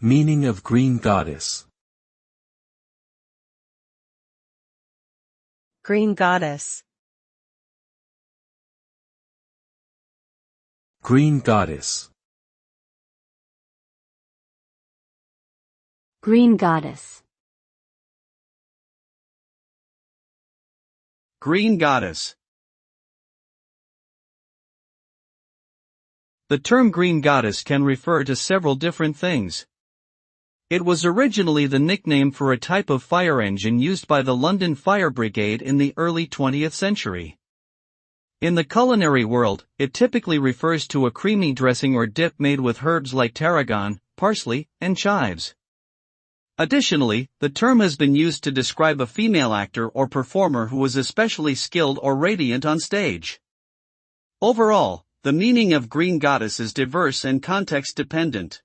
Meaning of green goddess. Green goddess. Green goddess. Green goddess. Green goddess. The term green goddess can refer to several different things. It was originally the nickname for a type of fire engine used by the London Fire Brigade in the early 20th century. In the culinary world, it typically refers to a creamy dressing or dip made with herbs like tarragon, parsley, and chives. Additionally, the term has been used to describe a female actor or performer who was especially skilled or radiant on stage. Overall, the meaning of green goddess is diverse and context-dependent.